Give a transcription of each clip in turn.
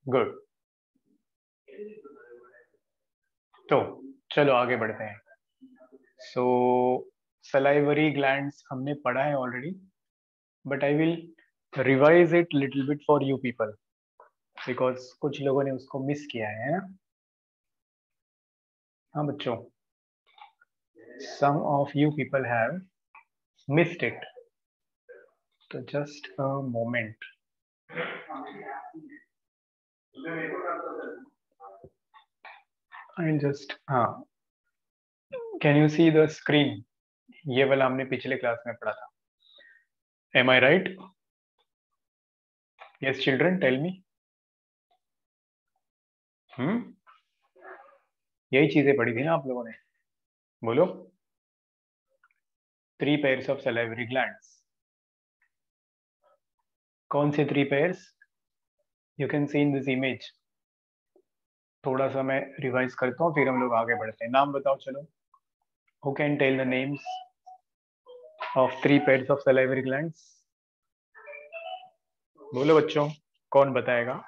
Good. तो चलो आगे बढ़ते हैं। सो सलाइवरी ग्लैंड्स हमने पढ़ा है already, but I will revise it little bit for you people because कुछ लोगों ने उसको मिस किया है ना। हाँ बच्चों, some of you people have missed it. So just a moment. I'll just can you see the screen? ये वाला हमने पिछले क्लास में पढ़ा था। Am I right? Yes, children, tell me. यही चीजें पढ़ी थी ना आप लोगों ने? बोलो। 3 pairs of salivary glands. कौन से 3 pairs? You can see in this image. थोड़ा सा मैं रिवाइज करता हूँ, फिर हम लोग आगे बढ़ते हैं। नाम बताओ चलो। Who can tell the names of 3 pairs of salivary glands? बोलो बच्चों, कौन बताएगा?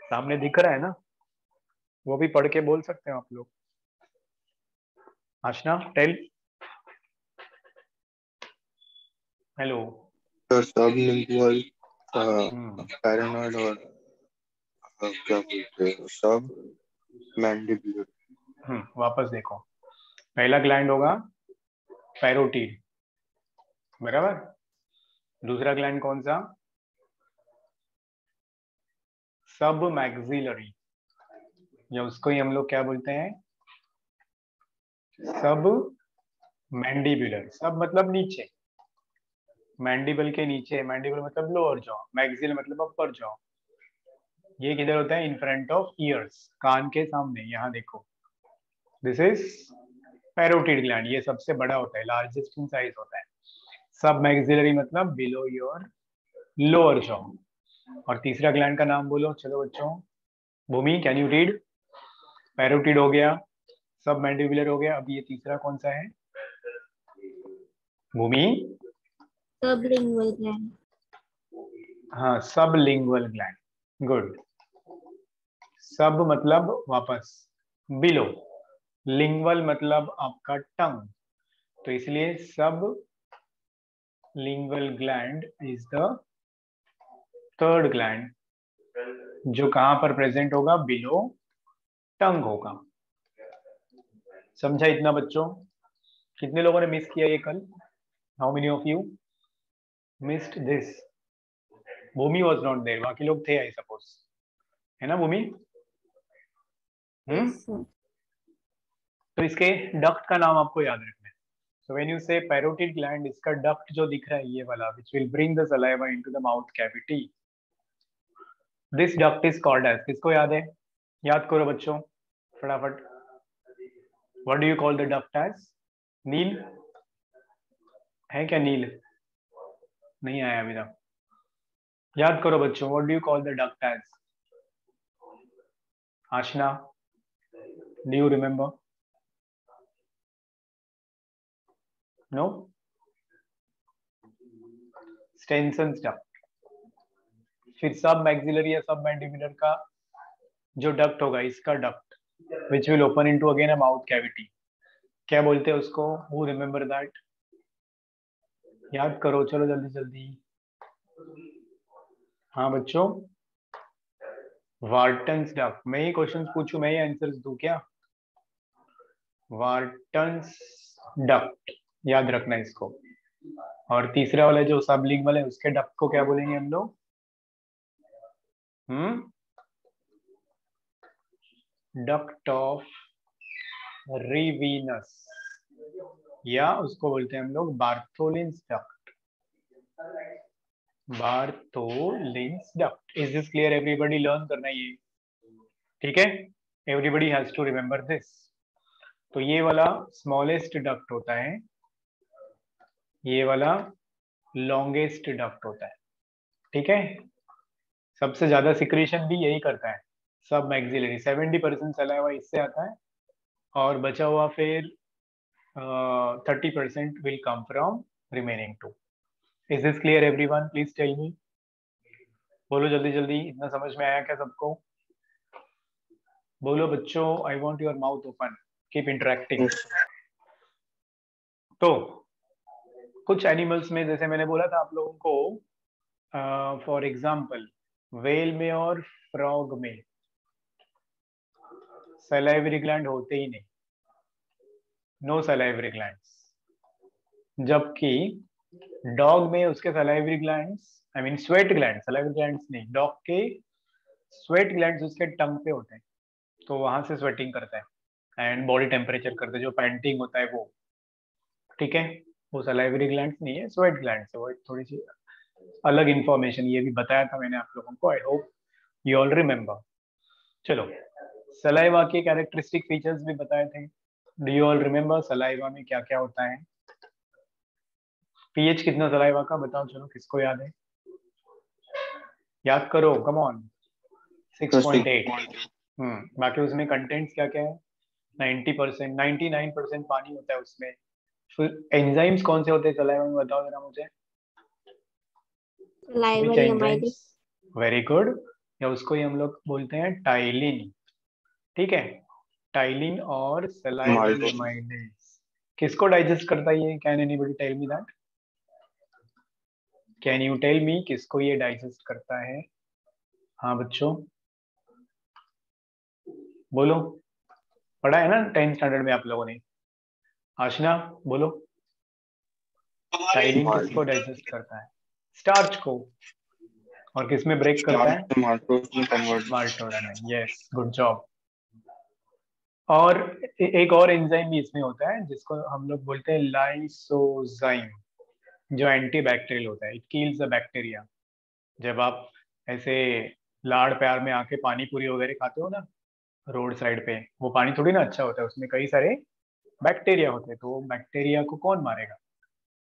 सामने दिख रहा है ना, वो भी पढ़ के बोल सकते हो आप लोग। आशना, टेल। हेलो। सबलिंगुअल पैरानॉइड और क्या बोलते हैं सब मैंडिबुलर। वापस देखो, पहला ग्लैंड होगा पैरोटीड, बराबर। दूसरा ग्लैंड कौन सा? सब मैक्सिलरी, या उसको ही हम लोग क्या बोलते हैं? सब मैंडिबुलर। सब मतलब नीचे, मैंडिबल के नीचे। मैंडिबल मतलब लोअर जॉ, मैक्सिल मतलब अपर जॉ। ये किधर होता है? इन फ्रंट ऑफ ईयर्स, कान के सामने। यहाँ देखो, दिस इज पैरोटिड ग्लैंड। ये सबसे बड़ा होता है, लार्जेस्ट इन साइज होता है। सब मैक्सिलरी मतलब बिलो योर लोअर जॉ। और तीसरा ग्लैंड का नाम बोलो चलो बच्चों। भूमि, कैन यू रीड? पैरोटिड हो गया, सब मैंडिबुलर हो गया, अब ये तीसरा कौन सा है? भूमि? Sublingual gland. हाँ, सबलिंगुअल ग्लैंड। गुड। सब मतलब वापस बिलो, लिंगुअल मतलब आपका टंग, तो इसलिए सब lingual gland is the third gland, जो कहां पर प्रेजेंट होगा? बिलो टंग होगा। समझा इतना बच्चों? कितने लोगों ने मिस किया ये कल? How many of you missed this? Bhoomi was not there, बाकी लोग थे आई सपोज, है ना भूमि? Yes, sir. तो इसके डक्ट का नाम आपको याद रखना है। So when you say parotid gland, इसका डक्ट जो दिख रहा है ये वाला, which will bring the saliva into the mouth cavity, this duct is called as. किसको याद है? याद करो बच्चों फटाफट। What do you call the duct as? Neel है क्या? नील नहीं आया अभी तक। याद करो बच्चों, what do you call the duct as? Aashna, do you remember? No? Stensen's duct. फिर सब मैक्सिलरी या सब मैंडिबुलर का जो डक्ट होगा, इसका duct which will open into again a mouth cavity, क्या बोलते हैं उसको? Who remember that? याद करो चलो जल्दी जल्दी। हाँ बच्चों, वार्टन्स डक्ट। मैं ही क्वेश्चन पूछूं, मैं ही आंसर्स दूं क्या? वार्टन्स डक्ट, याद रखना इसको। और तीसरा वाला जो सबलिंगुअल है, उसके डक्ट को क्या बोलेंगे हम लोग? डक्ट ऑफ रिवीनस, या उसको बोलते हैं हम लोग Bartholin's duct. Bartholin's duct. Is this clear everybody? Learn करना ये, ठीक है? Everybody has to remember this. तो ये वाला स्मॉलेस्ट डक्ट होता है, ये वाला लॉन्गेस्ट डक्ट होता है, ठीक है? सबसे ज्यादा सिक्रेशन भी यही करता है, सब मैक्सिलरी। 70% सलाइवा इससे आता है, और बचा हुआ फिर 30% will come from remaining two. Is this clear everyone? Please tell me. बोलो जल्दी जल्दी, इतना समझ में आया क्या सबको? बोलो बच्चों, I want your mouth open, keep interacting. तो कुछ एनिमल्स में, जैसे मैंने बोला था आप लोगों को, फॉर एग्जाम्पल वेल में और फ्रॉग में सलाइवरी ग्लैंड होते ही नहीं, नो सलाइवरी ग्लैंड्स। जबकि डॉग में उसके salivary glands, I mean sweat gland, salivary glands नहीं, डॉग के स्वेट ग्लैंड्स उसके टंग पे होते हैं, तो वहां से स्वेटिंग करता है एंड बॉडी टेम्परेचर करता है, जो पैंटिंग होता है वो, ठीक है। वो सलाइवरी ग्लैंड्स नहीं है, स्वेट ग्लैंड्स है। वो एक थोड़ी सी अलग इंफॉर्मेशन, ये भी बताया था मैंने आप लोगों को, I hope you all remember. चलो, सलाइवा के कैरेक्टरिस्टिक फीचर्स भी बताए थे। Do you all remember saliva में क्या क्या होता है? पीएच कितना सलाइवा का बताओ, चलो किसको याद है? याद करो, कम ऑन। 6.8। बाकी उसमें कंटेंट्स क्या क्या है? 90%, 99% पानी होता है उसमें। फिर एंजाइम्स कौन से होते हैं सलाइवा में, बताओ जरा मुझे। Salivary amylase. Very good. या उसको ही हम लोग बोलते हैं टाइलिन, ठीक है। टाइलिन और सलाइवरी अमाइलेज किसको डाइजेस्ट करता है ये? Can anybody tell me that? Can you tell me किसको ये डाइजेस्ट करता है? हाँ बच्चों बोलो, पढ़ा है ना 10th स्टैंडर्ड में आप लोगों ने? आशना बोलो, टाइलिन किसको डाइजेस्ट करता है? स्टार्च को। और किस में ब्रेक करता है? माल्टोज में। Yes, good job. और एक और एंजाइम भी इसमें होता है जिसको हम लोग बोलते हैं लाइसोजाइम, जो एंटी बैक्टीरियल होता है। It kills the bacteria. जब आप ऐसे लाड़ प्यार में आके पानी पूरी वगैरह खाते हो ना रोड साइड पे, वो पानी थोड़ी ना अच्छा होता है, उसमें कई सारे बैक्टीरिया होते हैं, तो वो बैक्टीरिया को कौन मारेगा?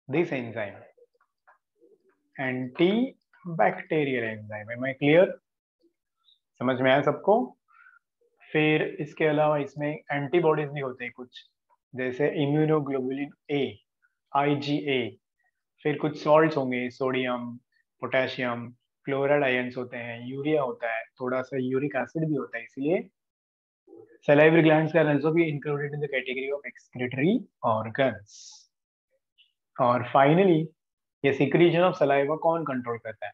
This enzyme, anti bacterial enzyme. Am I clear? समझ में आया सबको? फिर इसके अलावा इसमें एंटीबॉडीज भी होते हैं कुछ, जैसे इम्यूनोग्लोबुलिन ए, IgA। फिर कुछ सॉल्ट्स होंगे, सोडियम, पोटेशियम, क्लोराइड आयंस होते हैं, यूरिया होता है, थोड़ा सा यूरिक एसिड भी होता है। इसलिए salivary glands can also be included in the category of excretory organs। और फाइनली ये सिक्रीशन ऑफ सलाइवा कौन कंट्रोल करता है?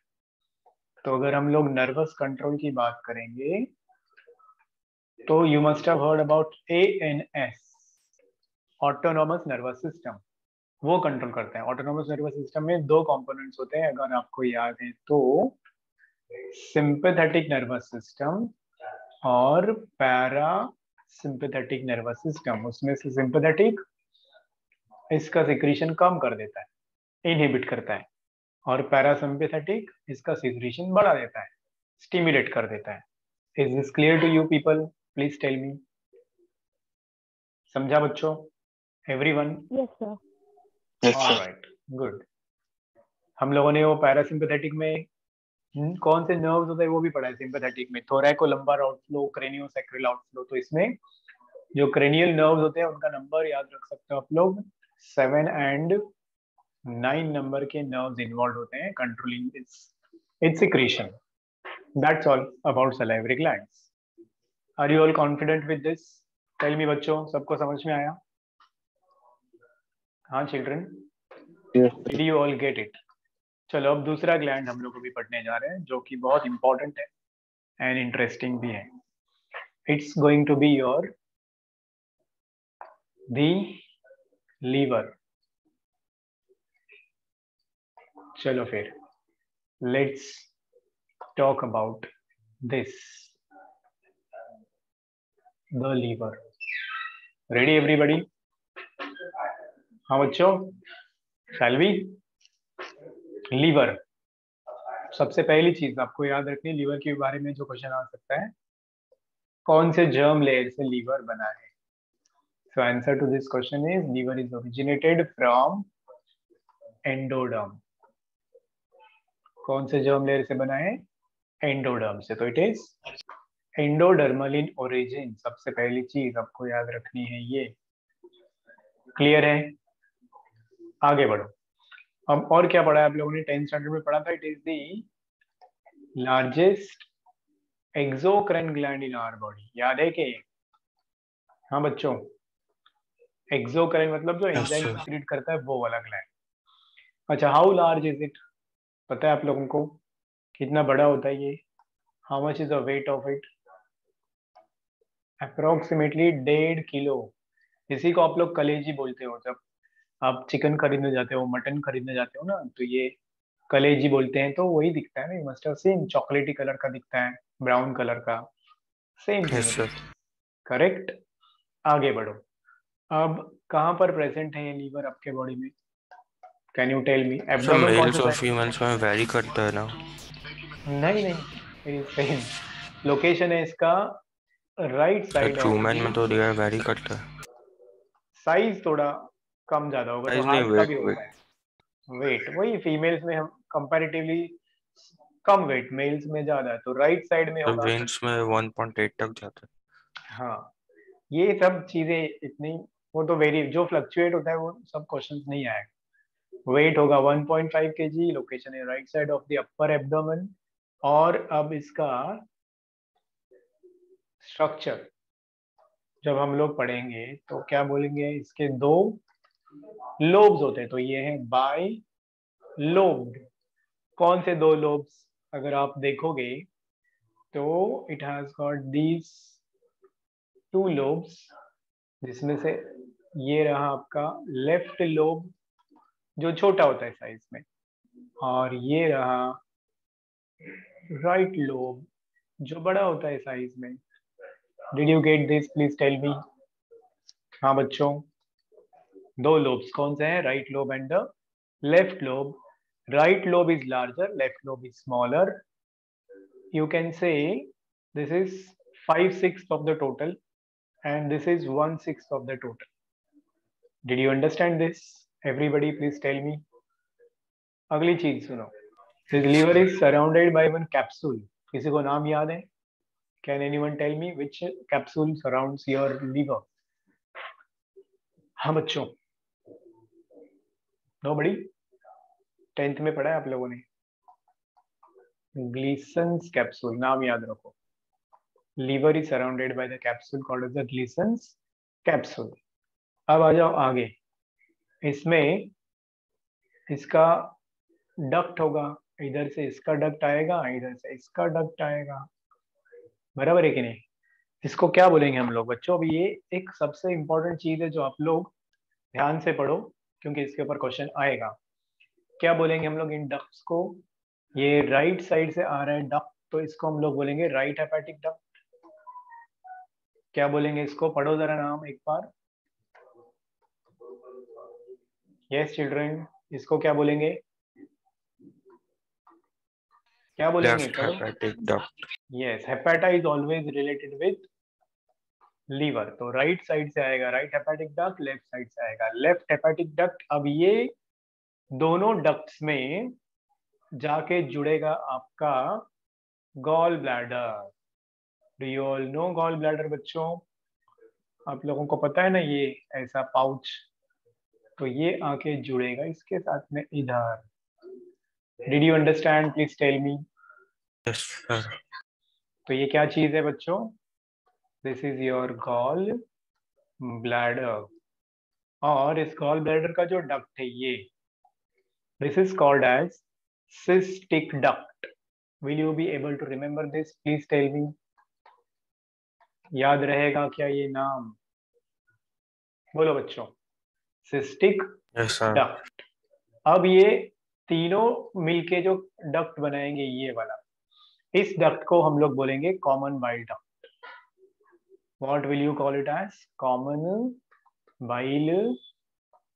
तो अगर हम लोग नर्वस कंट्रोल की बात करेंगे तो you must have heard about ANS, autonomous nervous system. वो कंट्रोल करता है। ऑटोनोमस नर्वस सिस्टम में दो कंपोनेंट्स होते हैं, अगर आपको याद है तो, सिंपैथेटिक नर्वस सिस्टम और पैरा सिंपैथेटिक नर्वस सिस्टम। उसमें से सिंपैथेटिक इसका सिक्रीशन कम कर देता है, इनहिबिट करता है, और पैरासिम्पैथेटिक इसका सिक्रीशन बढ़ा देता है, स्टिमुलेट कर देता है। Is this clear to you people? Please tell me. समझा बच्चों? Everyone? Yes, sir. Alright, good. हम लोगों ने वो पैरासिम्पैथेटिक में कौन से नर्व्स होते हैं वो भी पढ़ा है। सिंपैथेटिक में थोरैकोलंबार आउटफ्लो, क्रेनियोसैक्रल आउटफ्लो। तो इसमें जो क्रेनियल नर्व्स होते हैं उनका नंबर याद रख सकते हो आप लोग, 7 and 9 नंबर के नर्व्स इन्वॉल्व होते हैं controlling its secretion. That's all about salivary glands. Are you all confident with this? Tell me बच्चों, सबको समझ में आया? हाँ children, did you all get it? चलो अब दूसरा ग्लैंड हम लोग अभी पढ़ने जा रहे हैं, जो कि बहुत इंपॉर्टेंट है एंड इंटरेस्टिंग भी है। It's going to be your the liver. चलो फिर let's talk about this, the liver. Ready everybody? हाँ बच्चों, शैल वी? लीवर, सबसे पहली चीज आपको याद रखनी लीवर के बारे में जो क्वेश्चन आ सकता है, कौन से जर्म लेयर से लीवर बना है? So answer to this question is liver is originated from endoderm. कौन से जर्म लेयर से बना है? एंडोडर्म से। तो it is endodermal in origin. सबसे पहली चीज आपको याद रखनी है ये। क्लियर है? आगे बढ़ो। अब और क्या पढ़ा है आप लोगों ने 10th स्टैंडर्ड में? पढ़ा था it is the largest exocrine gland in our body, याद है कि? हाँ बच्चों, एक्सोक्राइन मतलब जो यस एंजाइम सर। सीक्रेट करता है वो वाला ग्लैंड। अच्छा, हाउ लार्ज इज इट, पता है आप लोगों को कितना बड़ा होता है ये? How much is the weight of it? Approximately 1.5 kilo. इसी को आप लोग कलेजी बोलते हो, जब आप चिकन खरीदने जाते हो, मटन खरीदने जाते हो ना, तो ये कलेजी बोलते हैं। तो वही दिखता है ना, मस्ट हैव सीन, चॉकलेटी कलर का दिखता है, ब्राउन कलर का, same thing yes it sir. Is. Correct. आगे बढ़ो। अब कहाँ पर प्रेजेंट है ये लीवर आपके बॉडी में? Can you tell me? Sir abdomen कौन मेल्स सा और साइड? फीमेल्स में वेरी करता है ना? नहीं नहीं, सेम लोकेशन है इसका, right sir side true of man दी। में तो रियर वेरी करता है। साइज थोड़ा कम ज्यादा होगा, तो साइज नहीं, हार्ट का भी वेट होता वेट। है। वेट वही, फीमेल्स में हम कंपैरेटिवली कम वेट, मेल्स में ज्यादा है, तो राइट साइड में सर होगा। वेन्स में 1.8 तक जाता हाँ, ये सब चीजें इतनी, वो तो वेरी, जो फ्लक्चुएट होता है वो सब क्वेश्चंस नहीं आएगा। वेट होगा 1.5 kg, लोकेशन है right side of the upper abdomen. और अब इसका स्ट्रक्चर जब हम लोग पढ़ेंगे तो क्या बोलेंगे, इसके दो लोब्स होते हैं, तो ये है बाय लोब्ड। कौन से दो लोब्स? अगर आप देखोगे तो it has got these 2 lobes, जिसमें से ये रहा आपका लेफ्ट लोब जो छोटा होता है साइज में, और ये रहा राइट लोब जो बड़ा होता है साइज में। Did you get this? Please tell me. हाँ बच्चों, 2 लोब्स कौन से हैं? Right lobe and the left lobe. Right lobe is larger, left lobe is smaller. You can say this is 5/6 of the total, and this is 1/6 of the total. Did you understand this? Everybody, please tell me. अगली चीज सुनो। This liver is surrounded by one capsule. किसी को नाम याद है? Can anyone tell me which capsule surrounds your liver? हाँ बच्चों, nobody? 10th में पढ़ा है आप लोगों ने, Gleason's capsule, नाम याद रखो। Liver is surrounded by the capsule called as the Gleason's capsule. अब आ जाओ आगे। इसमें इसका डक्ट होगा, इधर से इसका डक्ट आएगा, इधर से इसका डक्ट आएगा, बराबर है कि नहीं? इसको क्या बोलेंगे हम लोग बच्चों? अब ये एक सबसे इंपॉर्टेंट चीज है जो आप लोग ध्यान से पढ़ो, क्योंकि इसके ऊपर क्वेश्चन आएगा। क्या बोलेंगे हम लोग इन डक्ट्स को? ये राइट साइड से आ रहा है डक्ट, तो इसको हम लोग बोलेंगे राइट हेपेटिक डक्ट। क्या बोलेंगे इसको? पढ़ो जरा नाम एक बार। यस चिल्ड्रन, इसको क्या बोलेंगे? क्या बोलेंगे? लेफ्ट पढ़ो। Hepatic duct. Yes, hepata is always related with liver, तो राइट साइड से आएगा right hepatic duct, left side से आएगा लेफ्ट हेपेटिक डक्ट। अब ये दोनों डक्ट्स में जाके जुड़ेगा आपका gall bladder. Do you all know gall bladder बच्चों? आप लोगों को पता है ना, ये ऐसा पाउच, तो ये आके जुड़ेगा इसके साथ में इधर। Did you understand? Please tell me. Yes sir. तो ये क्या चीज है बच्चों? This is your gall bladder. और इस गॉल ब्लैडर का जो डक्ट है ये, this is called as cystic duct. Will you be able to remember this? Please tell me. याद रहेगा क्या ये नाम? बोलो बच्चों। cystic yes sir. duct। अब ये तीनों मिलके जो डक्ट बनाएंगे ये वाला, इस डक्ट को हम लोग बोलेंगे common bile duct. What will you call it as? Common bile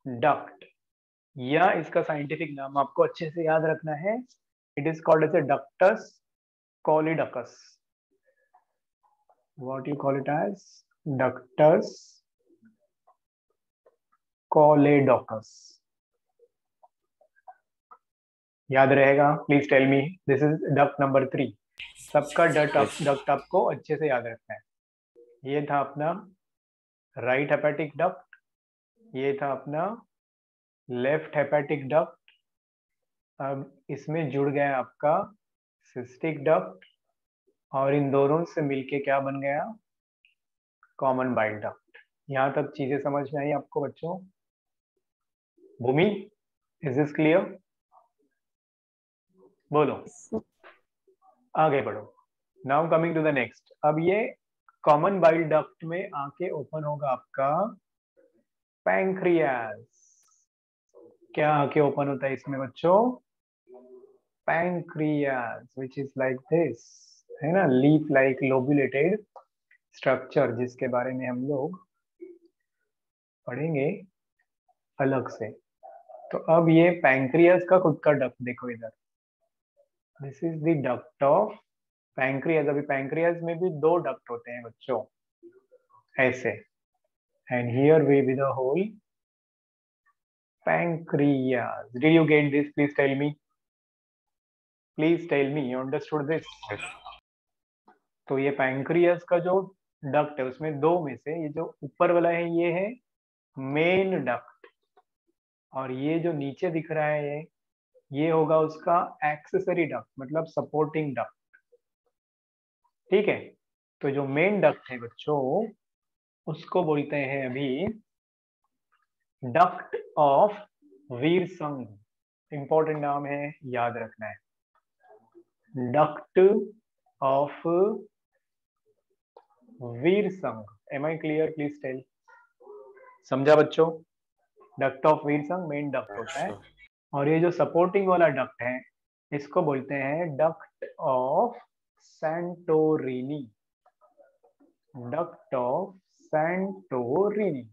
duct। या इसका साइंटिफिक नाम आपको अच्छे से याद रखना है, it is called as a ductus choledochus. What you call it as? Ductus choledocus। याद रहेगा? Please tell me. This is duct number 3। सबका डक्ट आपको अच्छे से याद रखना है। ये था अपना राइट हेपेटिक डक्ट, ये था अपना लेफ्ट हेपेटिक डक्ट। अब इसमें जुड़ गया आपका सिस्टिक डक्ट, और इन दोनों से मिलके क्या बन गया, कॉमन बाइल डक्ट। यहाँ तक चीजें समझ में आई आपको बच्चों? Bhoomi, is this clear? बोलो, आगे बढ़ो। Now coming to the next. अब ये कॉमन बाइल डक्ट में आके ओपन होगा आपका पैंक्रियास। क्या आके ओपन होता है इसमें बच्चों? Pancreas, which is like this, है ना, लीफ लाइक लोबुलेटेड स्ट्रक्चर, जिसके बारे में हम लोग पढ़ेंगे अलग से। तो अब ये पैंक्रियास का खुद का डक्ट देखो इधर, this is the duct of pancreas. अभी पैंक्रियास में भी दो डक्ट होते हैं बच्चों, ऐसे, and here we with the whole pancreas. Did you get this? Please tell me. Please tell me. You understood this? Yes. तो ये पैंक्रियास का जो डक्ट है उसमें दो में से ये जो ऊपर वाला है ये है मेन डक्ट, और ये जो नीचे दिख रहा है ये होगा उसका एक्सेसरी डक्ट, मतलब सपोर्टिंग डक्ट। ठीक है, तो जो मेन डक्ट है बच्चों उसको बोलते हैं अभी डक्ट ऑफ वीरसंग। इंपॉर्टेंट नाम है, याद रखना है, duct of Wirsung. Am I clear? Please tell. समझा बच्चों? Duct of Wirsung main duct Yes, होता है, sir. और ये जो सपोर्टिंग वाला डक्ट है इसको बोलते हैं duct of Santorini. Duct of Santorini.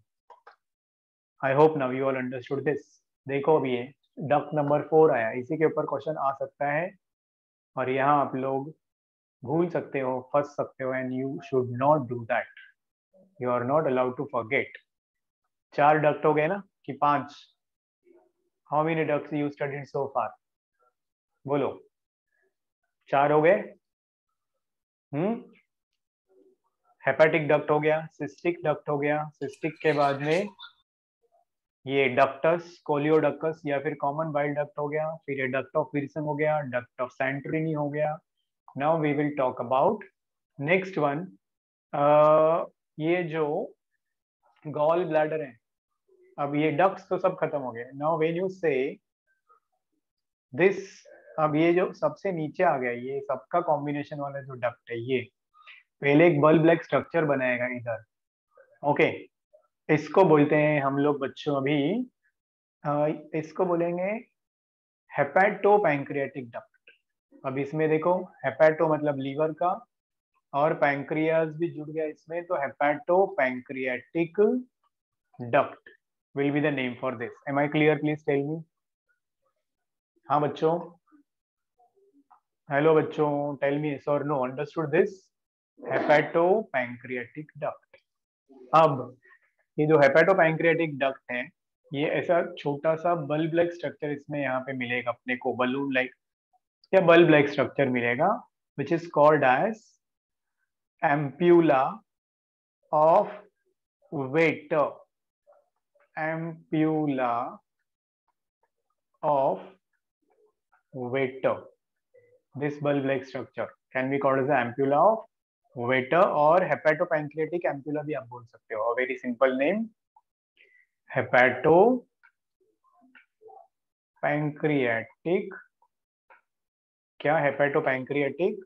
I hope now you all understood this. देखो अभी ये डक्ट नंबर 4 आया, इसी के ऊपर क्वेश्चन आ सकता है, और यहाँ आप लोग भूल सकते हो, फंस सकते हो, and you should not do that. You are not allowed to forget. 4 duct हो गए ना कि 5? How many ducts you studied so far? बोलो, 4 हो गए? हेपेटिक डक्ट हो गया, सिस्टिक डक्ट हो गया, सिस्टिक के बाद में ये डक्टस कोलियोडक्टस या फिर कॉमन बाइल डक्ट हो गया, फिर ये डक्ट ऑफ विल्सन हो गया, डक्ट ऑफ सैंटोरिनी हो गया। Now we will talk about next one, ये जो गॉल ब्लैडर है। अब ये डक्ट्स तो सब खत्म हो गए। नाउ व्हेन यू से दिस, अब ये जो सबसे नीचे आ गया ये सबका कॉम्बिनेशन वाला जो डक्ट है, ये पहले एक बल्ब लाइक स्ट्रक्चर बनाएगा इधर। ओके, इसको बोलते हैं हम लोग बच्चों अभी, इसको बोलेंगे हेपेटो पैंक्रियाटिक डक्ट। अब इसमें देखो, हेपेटो मतलब लीवर का, और पैंक्रियास भी जुड़ गया इसमें, तो hepatopancreatic duct will be the name for this. Am I clear? Please tell me. हाँ बच्चों, हेलो बच्चों, टेल मी यस और no, understood this? Hepatopancreatic duct. अब ये जो हेपेटो पैंक्रियाटिक डक्ट है ये ऐसा छोटा सा बल्ब लाइक स्ट्रक्चर इसमें यहाँ पे मिलेगा अपने को, बलून लाइक या बल्ब लाइक स्ट्रक्चर मिलेगा, which is called as ampulla of Vater. Ampulla of Vater, this bulb like structure can be called as the ampulla of Vater, और हेपेटोपैंक्रियाटिक एम्पुला भी आप बोल सकते हो। Very simple name, hepato pancreatic, क्या, hepatopancreatic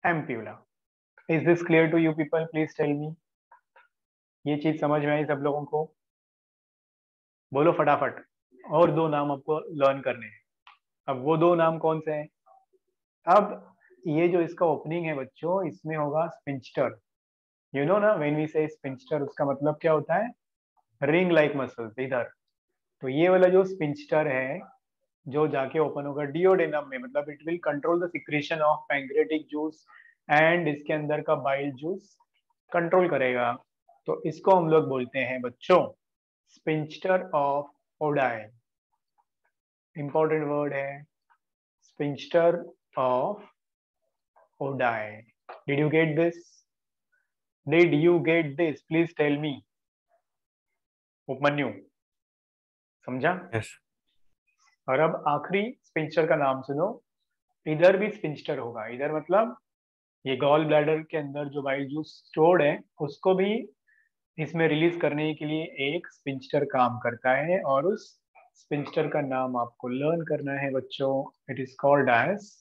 ampulla. Is this clear to you people? Please tell me. ये चीज समझ में आई सब लोगों को? बोलो फटाफट। और 2 नाम आपको लर्न करने हैं। अब वो 2 नाम कौन से हैं? अब ये जो इसका ओपनिंग है बच्चों, इसमें होगा स्पिंस्टर। यू नो ना, व्हेन वी से स्पिंस्टर उसका मतलब क्या होता है? रिंग लाइक मसल्स इधर। तो ये वाला जो स्पिंस्टर है जो जाके ओपन होगा डिओडेनम में, मतलब it will control the secretion of pancreatic juice, and इसके अंदर का बाइल जूस कंट्रोल करेगा। तो इसको हम लोग बोलते हैं बच्चों sphincter of Oddi. Important word है sphincter of Oddi. Did you get this? Did you get this? Please tell me. Upmanyu, समझा? Yes. और अब आखिरी स्पिंस्टर का नाम सुनो, इधर भी स्पिंस्टर होगा, इधर मतलब ये गॉल ब्लैडर के अंदर जो बाइल जूस स्टोर्ड है उसको भी इसमें रिलीज करने के लिए एक स्पिंस्टर काम करता है, और उस स्पिंस्टर का नाम आपको लर्न करना है बच्चों. It is called as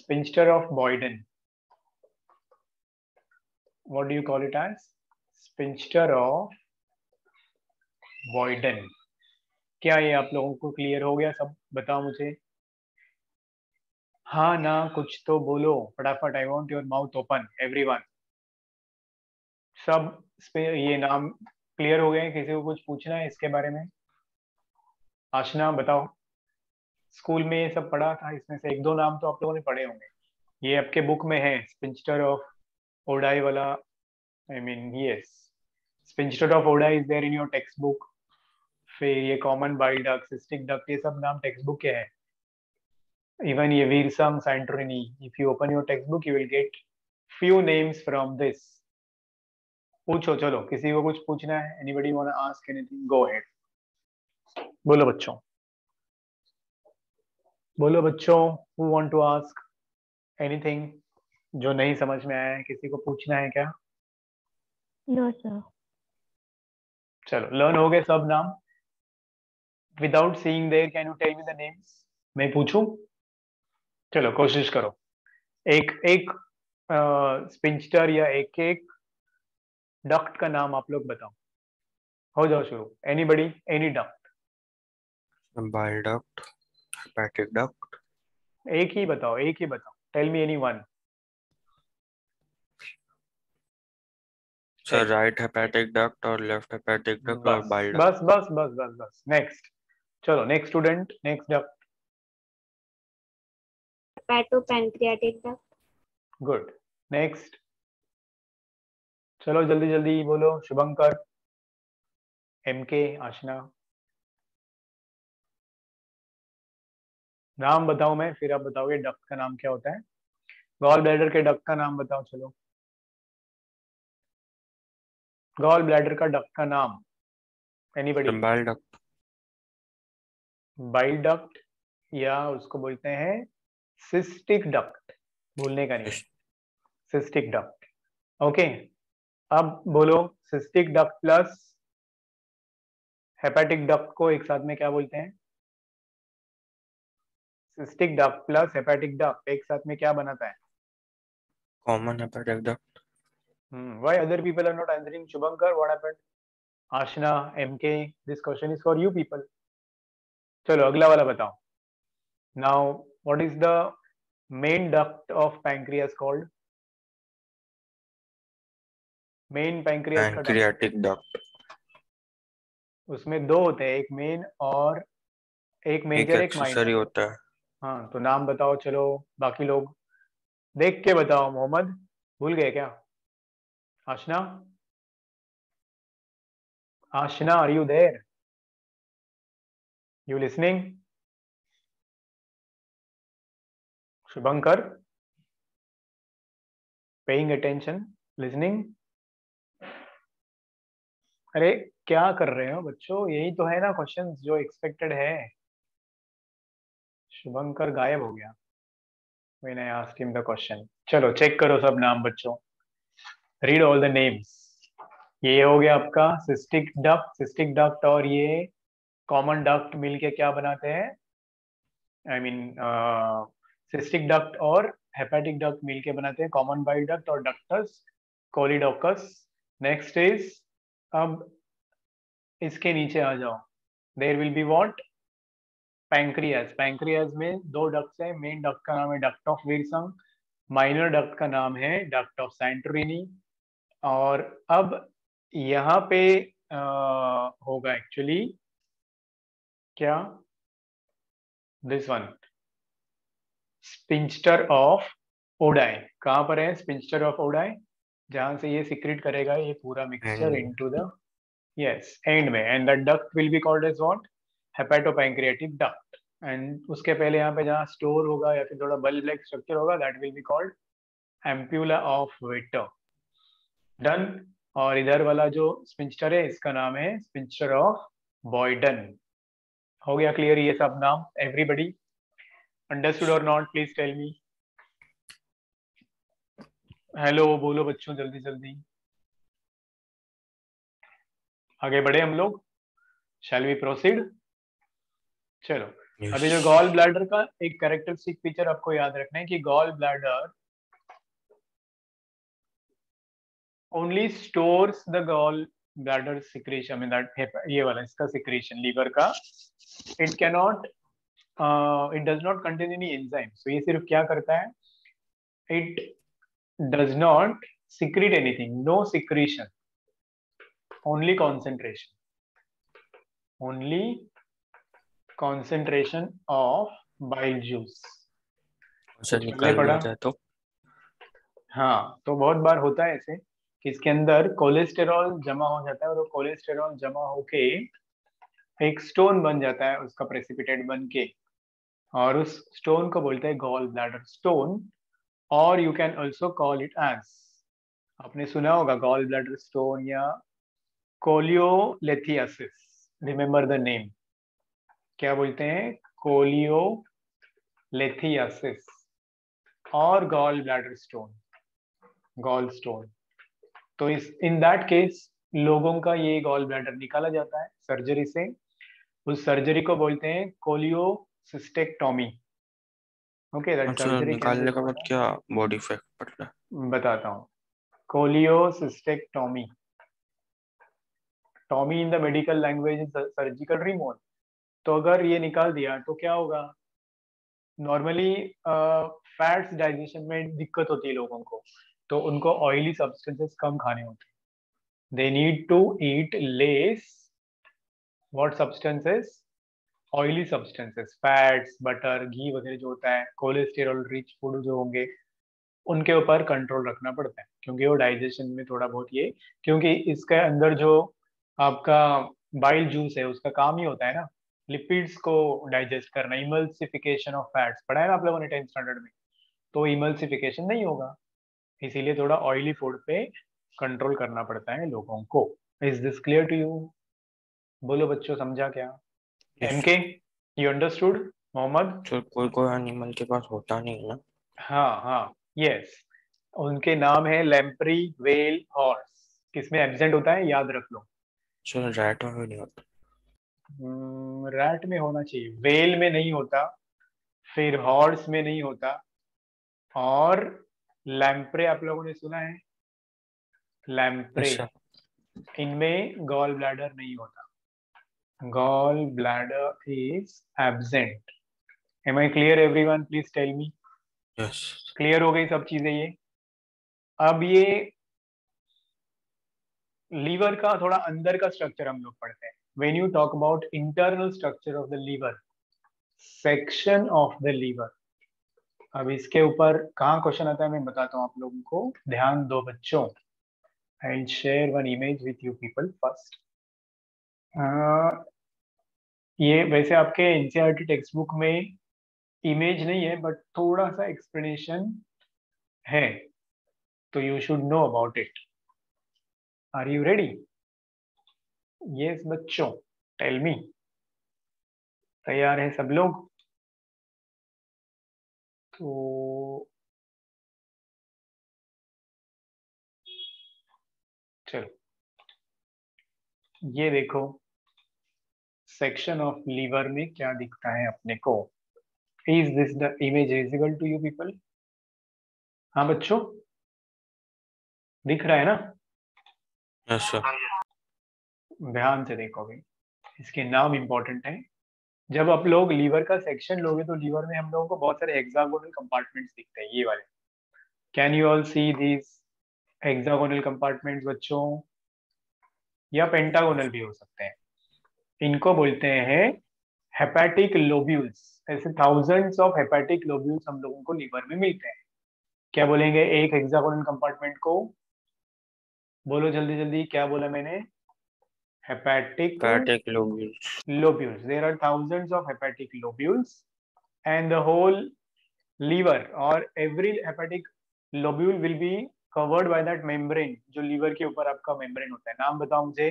spinster of Boyden. What do you call it as? Spinster of Boyden. क्या ये आप लोगों को क्लियर हो गया सब? बताओ मुझे. हाँ ना, कुछ तो बोलो फटाफट. आई want your mouth open everyone. सब ये नाम क्लियर हो गए? किसी को कुछ पूछना है इसके बारे में? आशना बताओ. स्कूल में ये सब पढ़ा था, इसमें से एक दो नाम तो आप लोगों ने पढ़े होंगे. ये आपके बुक में है, स्पिंस्टर ऑफ ओडाई वाला. I mean yes, sphincter of Oddi is there in your text book. फिर ये common bile duct, cystic duct, ये सब नाम टेक्स्ट बुक के हैं. इवन ये Wirsung, Santorini, if you open your text book you will get few names from this. पूछो, चलो किसी को कुछ पूछना है? Anybody want to ask anything? Go ahead. बोलो बच्चों, बोलो बच्चों. Who want to ask anything? जो नहीं समझ में आया है किसी को पूछना है क्या? No sir. चलो, लर्न हो गए सब नाम. Without seeing there can you tell me the names? मैं पूछूं? चलो कोशिश करो. एक एक स्पिंस्टर या एक एक डक्ट का नाम आप लोग बताओ. हो जाओ शुरू. Anybody, any duct. Bile duct, hepatic duct, एक ही बताओ, एक ही बताओ. Tell me any one. Sir right hepatic duct और लेफ्ट हेपेटिक डक्ट और बस बाइल डक्ट. बस बस बस बस बस. नेक्स्ट. चलो next student, next duct. Hepatopancreatic duct. Good. Next. चलो जल्दी जल्दी बोलो. शुभंकर, एमके, आशना. नाम बताओ, मैं फिर आप बताओगे डक्ट का नाम क्या होता है. गॉल ब्लैडर के डक्ट का नाम बताओ. चलो, गॉल ब्लैडर का डक्ट का नाम. Anybody? Bile duct. Bile duct, या उसको बोलते हैं सिस्टिक डक्ट. भूलने का नहीं, सिस्टिक डक्ट. ओके. अब बोलो, cystic duct plus hepatic duct को एक साथ में क्या बोलते हैं? Cystic duct plus hepatic duct एक साथ में क्या बनाता है? Common hepatic duct. Why other people are not answering? Shubhankar, what happened? Ashna, MK, this question is for you people. चलो अगला वाला बताओ. Now, what is the main duct of pancreas called? Main pancreas का duct. Pancreatic duct. उसमें दो होते हैं, एक मेन और एक एक मेजर, एक एक्सेसरी माइनर. होता है. हाँ, तो नाम बताओ. चलो बाकी लोग देख के बताओ. मोहम्मद, भूल गए क्या? Aashna, Aashna, are you there? You listening? Shubhankar, paying attention, listening? अरे क्या कर रहे हो बच्चों? यही तो है ना क्वेश्चंस जो एक्सपेक्टेड है. शुभंकर गायब हो गया when I asked him the question. चलो चेक करो सब नाम बच्चों. Read all the names. ये हो गया आपका सिस्टिक डक्ट. सिस्टिक डक्ट और ये कॉमन डक्ट मिलके क्या बनाते हैं? आई मीन सिस्टिक डक्ट और हेपेटिक डक्ट मिलके बनाते हैं कॉमन बाइल डक्ट और डक्टस कोलिडोकस. नेक्स्ट इज, अब इसके नीचे आ जाओ. There will be what? Pancreas. Pancreas में दो डक्ट्स है. मेन डक्ट का नाम है duct of Wilson, minor duct का नाम है डक्ट ऑफ सैंटोरिनी. और अब यहाँ पे होगा एक्चुअली क्या? This one, sphincter of ODI. कहाँ पर है स्पिंस्टर ऑफ ओडाई? जहां से ये सिक्रेट करेगा ये पूरा mixture into the, yes, and में. And the duct will be called as what? Hepatopancreatic duct. And उसके पहले यहाँ पे जहाँ स्टोर होगा या फिर थोड़ा बल्ब लाइक स्ट्रक्चर होगा, that will be called ampulla of Vater. Done. और इधर वाला जो स्पिंस्टर है इसका नाम है स्पिंस्टर ऑफ बॉयडन. हो गया क्लियर ये सब नाम एवरीबडी? अंडरस्टूड और not, please tell me. Hello बोलो बच्चों, जल्दी जल्दी। आगे बढ़े हम लोग, शैल वी प्रोसीड। चलो, अभी जो Yes. गॉल ब्लैडर का एक कैरेक्टरिस्टिक फीचर आपको याद रखना है कि gall bladder only stores the gall bladder secretion, में दैट ये वाला इसका सिक्रेशन लीवर का, it cannot it does not contain any enzyme. So ये सिर्फ क्या करता है, it does not secrete anything, no secretion, only concentration of bile juice। उसे कुछ पहले निकाल पढ़ा? दिया जाए तो हाँ, तो बहुत बार होता है ऐसे कि इसके अंदर कोलेस्टेरॉल जमा हो जाता है और वो कोलेस्टेरॉल जमा होके एक स्टोन बन जाता है उसका प्रेसिपिटेट बन के, और उस स्टोन को बोलते हैं गॉल ब्लैडर स्टोन, और you can also call it as, आपने सुना होगा गॉल ब्लैडर स्टोन या कोलियोलेथियासिस। रिमेम्बर द नेम, क्या बोलते हैं, कोलियोलेथियासिस और gall bladder stone, gall stone. तो इस इन दैट केस लोगों का ये गॉल ब्लैडर निकाला जाता है सर्जरी से, उस सर्जरी को बोलते हैं कोलियोसिस्टेक्टोमी। ओके, दैट अच्छा, सर्जरी कैन बी निकालने के बाद परफॉर्म। क्या बॉडी इफेक्ट पड़ता है? बताता हूँ, cholecystectomy, tomy in the medical language is surgical removal. तो अगर ये निकाल दिया तो क्या होगा, नॉर्मली फैट्स डाइजेशन में दिक्कत होती है लोगों को, तो उनको ऑयली सब्सटेंसेस कम खाने होते हैं, they need to eat less what substances, oily substances, fats, butter, ghee वगैरह जो होता है, कोलेस्टेरॉल रिच फूड जो होंगे, उनके ऊपर कंट्रोल रखना पड़ता है, क्योंकि वो डाइजेशन में थोड़ा बहुत ये, क्योंकि इसके अंदर जो आपका बाइल जूस है उसका काम ही होता है ना लिपिड्स को डाइजेस्ट करना, इमल्सिफिकेशन ऑफ फैट्स, पढ़ा है ना आप लोगों ने 10th स्टैंडर्ड में, तो इमल्सिफिकेशन नहीं होगा, इसीलिए थोड़ा ऑयली फूड पे कंट्रोल करना पड़ता है लोगों को। Is this clear to you? बोलो बच्चों, समझा क्या? Yes. एम के, यू अंडरस्टूड? मोहम्मद? तो कोई कोई एनिमल के पास होता नहीं है ना? हाँ हाँ, यस, उनके नाम है लेम्प्री, वेल, हॉर्स। किसमें एब्सेंट होता है याद रख लो। चलो, रैट में भी नहीं होता। रैट में होना चाहिए, वेल में नहीं होता, फिर हॉर्स में नहीं होता, और लैम्प्रे आप लोगों ने सुना है, लैम्प्रे, अच्छा। इनमें गॉल ब्लैडर नहीं होता, gall bladder is absent. Am I clear everyone? Please tell me. Yes. Clear हो गई सब चीजें ये? अब ये लीवर का थोड़ा अंदर का स्ट्रक्चर हम लोग पढ़ते हैं। When you talk about internal structure of the liver, section of the liver, अब इसके ऊपर कहाँ क्वेश्चन आता है मैं बताता हूँ आप लोगों को, ध्यान दो बच्चों। I share one image with you people first. ये वैसे आपके एनसीईआरटी टेक्स्ट बुक में इमेज नहीं है, बट थोड़ा सा एक्सप्लेनेशन है, तो you should know about it. Are you ready? Yes बच्चों, टेल मी, तैयार है सब लोग? तो चलो, ये देखो सेक्शन ऑफ लीवर में क्या दिखता है अपने को। Is this the image visible to you people? हाँ बच्चों, दिख रहा है ना? Yes sir. ध्यान से देखो भाई, इसके नाम इंपॉर्टेंट है। जब आप लोग लीवर का सेक्शन लोगे तो लीवर में हम लोगों को बहुत सारे हेक्सागोनल कंपार्टमेंट्स दिखते हैं, ये वाले। Can you all see this hexagonal compartments बच्चों, या पेंटागोनल भी हो सकते हैं? इनको बोलते हैं हेपेटिक लोब्यूल्स। ऐसे थाउजेंड्स ऑफ हेपेटिक लोब्यूल्स हम लोगों को लीवर में मिलते हैं। क्या बोलेंगे एक हेक्सागोनल कंपार्टमेंट को? बोलो जल्दी जल्दी, क्या बोला मैंने? हेपेटिक पैटिक lobules. lobules. There are thousands of hepatic lobules, and the whole liver or every hepatic lobule will be covered by that membrane, जो liver के ऊपर आपका membrane होता है। नाम बताओ मुझे,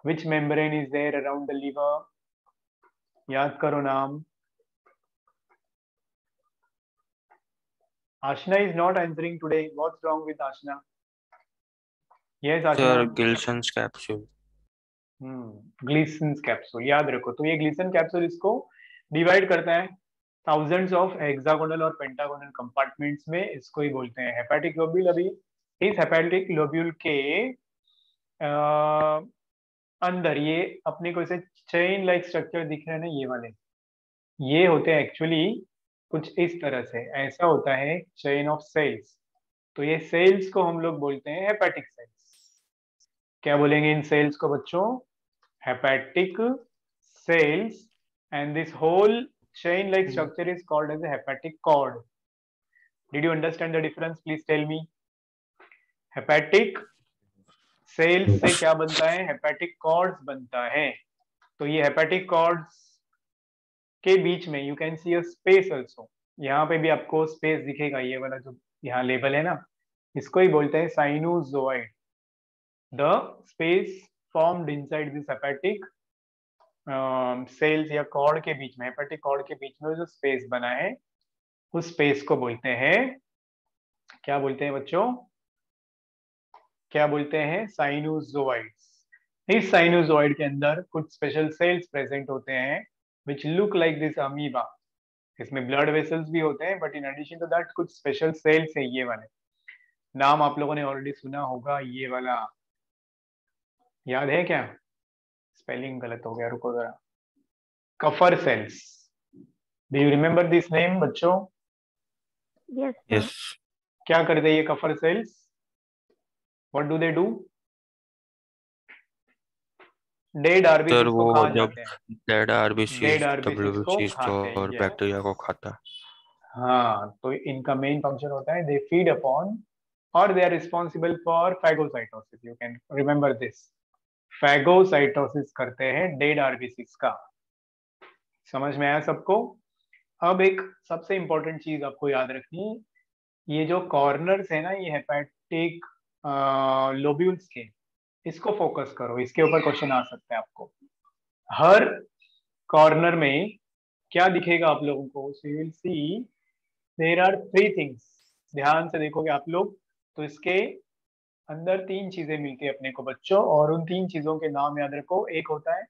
which membrane is there around the liver? याद करो नाम। Ashna is not answering today. What's wrong with Ashna? Yes, Sir, Ashna. Gilson's capsule. Glisson capsule याद रखो। तो ये ग्लीसन कैप्सूल इसको डिवाइड करता है थाउजेंड्स ऑफ हेक्सागोनल और पेंटागोनल कंपार्टमेंट्स में, इसको ही बोलते हैं हेपेटिक लोब्यूल। अभी इस हेपेटिक लोब्यूल के अंदर ये अपने को ऐसे चेन लाइक स्ट्रक्चर दिख रहे हैं ना, ये वाले ये होते हैं एक्चुअली कुछ इस तरह से, ऐसा होता है चेन ऑफ सेल्स। तो ये सेल्स को हम लोग बोलते हैं हेपेटिक सेल्स। क्या बोलेंगे इन सेल्स को बच्चों? hepatic cells, and this whole chain like structure is called as a hepatic cord. Did you understand the difference? Please tell me. hepatic cells से क्या बनता है? hepatic cords बनता है। तो ये hepatic cords के बीच में you can see a space also. यहाँ पे भी आपको स्पेस दिखेगा, ये वाला जो यहाँ लेबल है ना, इसको ही बोलते हैं sinusoid. The space formed inside this hepatic cells या कॉर्ड के बीच में, हेपेटिक कॉर्ड के बीच में जो स्पेस बना है उस स्पेस को बोलते हैं, क्या बोलते हैं बच्चों? क्या बोलते हैं? साइनोजोइड्स। इस साइनोजोइड के अंदर कुछ स्पेशल सेल्स प्रेजेंट होते हैं which look like this amoeba. इसमें ब्लड वेसल्स भी होते हैं, but in addition to that कुछ स्पेशल सेल्स है। ये वाले नाम आप लोगों ने ऑलरेडी सुना होगा, ये वाला याद है क्या? स्पेलिंग गलत हो गया, रुको जरा। Kupffer cells. Do you remember this name बच्चों? Yes, sir. Yes. क्या करते हैं ये Kupffer cells? What do they do? Dead sir RBCs को वो खा जब जाते हैं। डेड डेड आरबीसीज आरबीसीज को डब्ल्यूबीसीज खाते हैं, और yes. बैक्टीरिया को खाता है। हाँ, तो इनका मेन फंक्शन होता है दे फीड अपॉन और they are responsible for phagocytosis. You can remember this, phagocytosis करते हैं डेड आरबीसीज का। समझ में आया सबको? अब एक सबसे इंपॉर्टेंट चीज आपको याद रखनी, ये जो कॉर्नर्स है ना, ये हेपेटिक लोब्यूल्स के, इसको फोकस करो, इसके ऊपर क्वेश्चन आ सकते हैं आपको। हर कॉर्नर में क्या दिखेगा आप लोगों को? So you will see there are three things. ध्यान से देखोगे आप लोग तो इसके अंदर तीन चीजें मिलती है अपने को बच्चों, और उन तीन चीजों के नाम याद रखो। एक होता है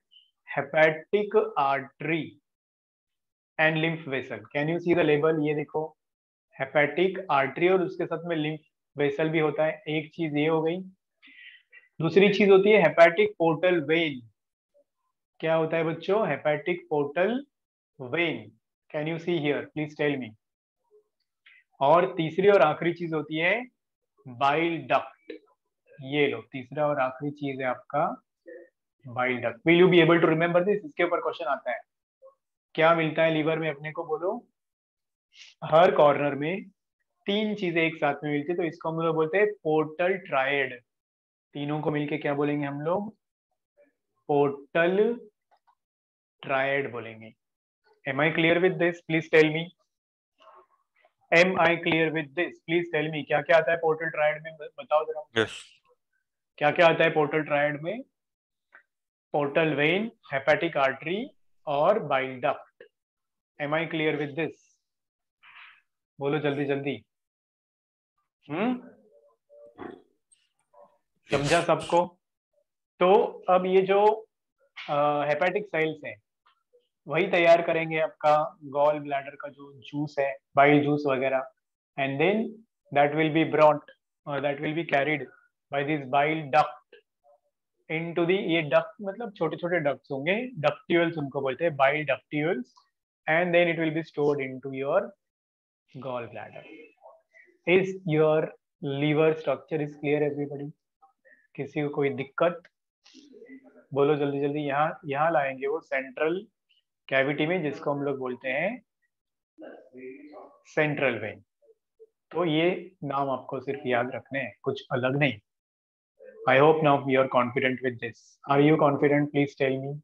hepatic artery and lymph vessel. Can you see the label? ये देखो, हेपेटिक आर्टरी और उसके साथ में लिम्फ वेसल भी होता है। एक चीज ये हो गई। दूसरी चीज होती है हेपेटिक पोर्टल वेन। क्या होता है बच्चों? Hepatic portal vein. Can you see here? Please tell me. और तीसरी और आखिरी चीज होती है बाइल डक्ट। ये लो, तीसरा और आखिरी चीज है आपका bile duct. Will you be able to remember this? इसके ऊपर क्वेश्चन आता है। क्या मिलता है लीवर में अपने को? बोलो। हर कॉर्नर में तीन चीजें एक साथ में मिलती है, तो इसको हम लोग बोलते हैं पोर्टल ट्रायड। तीनों को मिलके क्या बोलेंगे हम लोग? पोर्टल ट्रायड बोलेंगे। Am I clear with this? Please tell me. Am I clear with this? Please tell me क्या क्या आता है पोर्टल ट्रायड में, बताओ जरा। Yes. क्या क्या आता है पोर्टल ट्रायड में? पोर्टल वेन, हेपेटिक आर्टरी और bile duct. Am I clear with this? बोलो जल्दी जल्दी। समझा सबको? तो अब ये जो हेपेटिक सेल्स हैं वही तैयार करेंगे आपका गॉल ब्लैडर का जो जूस है, बाइल जूस वगैरह, and then that will be brought और that will be carried by this bile duct into the, ये डक्ट मतलब छोटे छोटे डक्ट्स होंगे, डक्ट्यूल्स उनको बोलते हैं, bile ductules, and then it will be stored into your gall bladder. Is your liver structure is clear everybody? किसी को कोई दिक्कत? बोलो जल्दी जल्दी। यहाँ लाएंगे वो सेंट्रल कैविटी में, जिसको हम लोग बोलते हैं सेंट्रल वेन। तो ये नाम आपको सिर्फ याद रखने हैं, कुछ अलग नहीं। I hope now you are confident with this. Are you confident? Please tell me.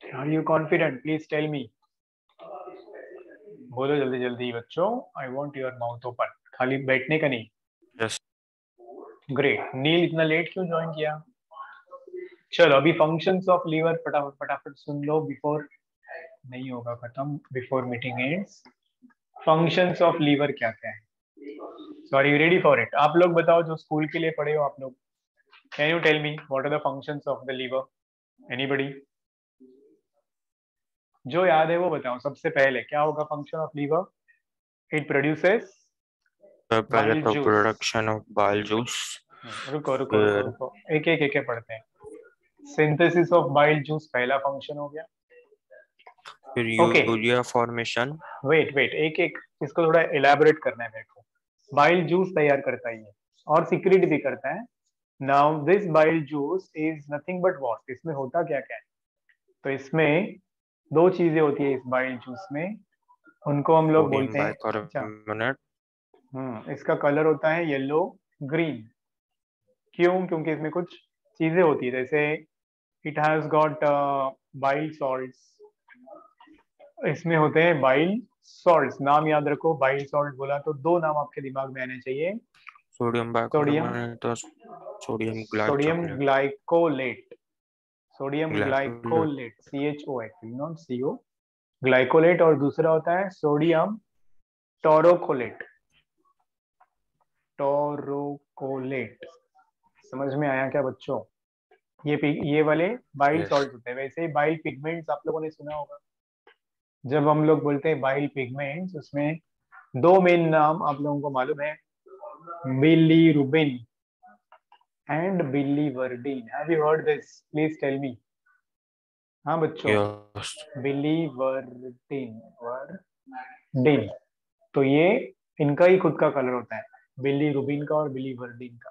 Are you confident? Please tell me. बोलो जल्दी जल्दी बच्चों। I want your mouth open, खाली बैठने का नहीं। Yes. ग्रेट। नील इतना लेट क्यों ज्वाइन किया? चलो अभी फंक्शंस ऑफ लीवर फटाफट फटाफट सुन लो, बिफोर नहीं होगा खत्म, before meeting ends. Functions of liver क्या क्या है? Sorry, ready for it? आप लोग बताओ जो स्कूल के लिए पढ़े हो आप लोग. Can you tell me what are the functions of the liver? Anybody जो याद है वो बताओ. सबसे पहले क्या होगा function of liver? It produces पहले बाइल तो juice. Production of bile juice, रुको रुको रुको फिर रुको, एक पढ़ते हैं. सिंथेसिस ऑफ बाइल जूस पहला फंक्शन हो गया. फिर okay, urea formation, wait wait, एक एक इसको थोड़ा एलैबोरेट करना है मेरे को. बाइल जूस तैयार करता ही है और सीक्रेट भी करता है. Now this bile juice is nothing but what? इसमें होता क्या क्या है? तो इसमें दो चीजें होती है इस बाइल जूस में. उनको हम लोग सोडियम बोलते हैं. अच्छा. बाइकार्बोनेट, इसका कलर होता है येलो ग्रीन. क्यों? क्योंकि इसमें कुछ चीजें होती है. जैसे it has got bile salts. इसमें होते हैं बाइल सॉल्ट्स. नाम याद रखो. बाइल सॉल्ट बोला तो दो नाम आपके दिमाग में आने चाहिए. सोडियम सोडियम बाइकार्बोनेट और sodium sodium glycolate, glycolate. Sodium glycolate, glycolate, CHO actually, not CO. Glycolate. और दूसरा होता है सोडियम टोरोकोलेट. टोरोकोलेट. समझ में आया क्या बच्चों? ये वाले बाइल यस, सॉल्ट होते हैं. वैसे ही बाइल पिगमेंट्स आप लोगों ने सुना होगा. जब हम लोग बोलते हैं बाइल पिगमेंट्स, उसमें दो मेन नाम आप लोगों को मालूम है. Bilirubin and biliverdin. Have you heard this? Please tell me. हाँ बच्चों, यस, बिलीवर्डिन, वर्डिन. तो ये इनका ही खुद का कलर होता है, बिलीरुबिन का और बिलीवर्डिन का.